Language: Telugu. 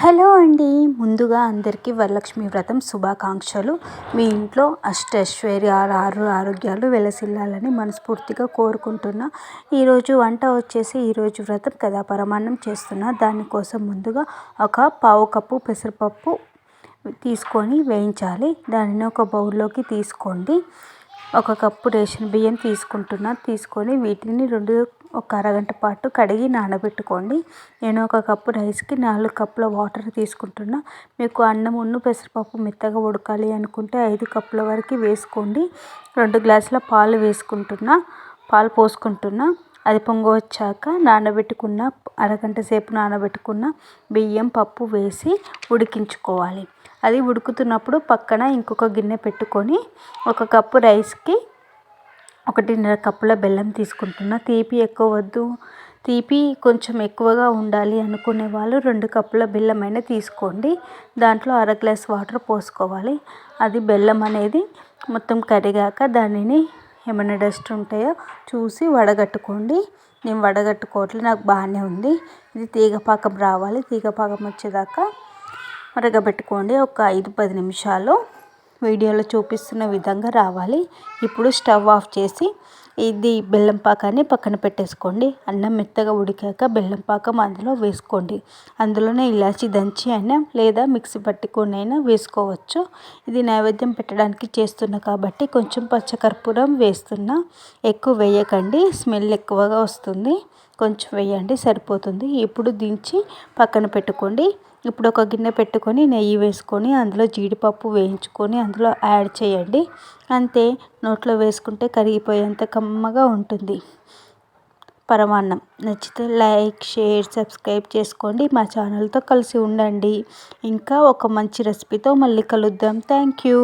హలో అండి. ముందుగా అందరికీ వరలక్ష్మి వ్రతం శుభాకాంక్షలు. మీ ఇంట్లో అష్టైశ్వర్యాలు ఆరోగ్యాలు వెలసిల్లాలని మనస్ఫూర్తిగా కోరుకుంటున్నా. ఈరోజు వంట వచ్చేసి ఈరోజు వ్రతం కదా పరమాన్నం చేస్తున్నా. దానికోసం ముందుగా ఒక పావు కప్పు పెసరపప్పు తీసుకొని వేయించాలి. దానిని ఒక బౌల్లోకి తీసుకోండి. ఒక కప్పు రేషన్ బియ్యం తీసుకొని వీటిని ఒక అరగంట పాటు కడిగి నానబెట్టుకోండి. నేను ఒక కప్పు రైస్కి 4 కప్పుల వాటర్ తీసుకుంటున్నా. మీకు అన్నం పెసరపప్పు మెత్తగా ఉడకాలి అనుకుంటే 5 కప్పుల వరకు వేసుకోండి. 2 గ్లాసుల పాలు పోసుకుంటున్నా. అది పొంగు వచ్చాక అరగంట సేపు నానబెట్టుకున్న బియ్యం పప్పు వేసి ఉడికించుకోవాలి. అది ఉడుకుతున్నప్పుడు పక్కన ఇంకొక గిన్నె పెట్టుకొని ఒక కప్పు రైస్కి 1.5 కప్పుల బెల్లం తీసుకుంటున్నా. తీపి ఎక్కువ వద్దు, తీపి కొంచెం ఎక్కువగా ఉండాలి అనుకునే వాళ్ళు 2 కప్పుల బెల్లమైనా తీసుకోండి. దాంట్లో అర గ్లాస్ వాటర్ పోసుకోవాలి. అది బెల్లం అనేది మొత్తం కరిగాక దానిని ఏమైనా డస్ట్ ఉంటాయో చూసి వడగట్టుకోండి. నేను వడగట్టుకోవట్లేదు, నాకు బాగానే ఉంది. ఇది తీగపాకం రావాలి. తీగపాకం వచ్చేదాకా మరగబెట్టుకోండి. ఒక 5-10 నిమిషాలు వీడియోలో చూపిస్తున్న విధంగా రావాలి. ఇప్పుడు స్టవ్ ఆఫ్ చేసి ఇది బెల్లం పాకాన్ని పక్కన పెట్టేసుకోండి. అన్నం మెత్తగా ఉడికాక బెల్లం పాకం అందులో వేసుకోండి. అందులోనే ఇలాచి దంచి అయినా లేదా మిక్సీ పట్టుకొని అయినా వేసుకోవచ్చు. ఇది నైవేద్యం పెట్టడానికి చేస్తున్నా కాబట్టి కొంచెం పచ్చకర్పూరం వేస్తున్నా. ఎక్కువ వేయకండి, స్మెల్ ఎక్కువగా వస్తుంది. కొంచెం వేయండి, సరిపోతుంది. ఇప్పుడు దించి పక్కన పెట్టుకోండి. ఇప్పుడు ఒక గిన్నె పెట్టుకొని నెయ్యి వేసుకొని అందులో జీడిపప్పు వేయించుకొని అందులో యాడ్ చేయండి. అంతే, నోట్లో వేసుకుంటే కరిగిపోయేంత కమ్మగా ఉంటుంది పరమాన్నం. నచ్చితే లైక్, షేర్, సబ్స్క్రైబ్ చేసుకోండి. మా ఛానల్తో కలిసి ఉండండి. ఇంకా ఒక మంచి రెసిపీతో మళ్ళీ కలుద్దాం. Thank you.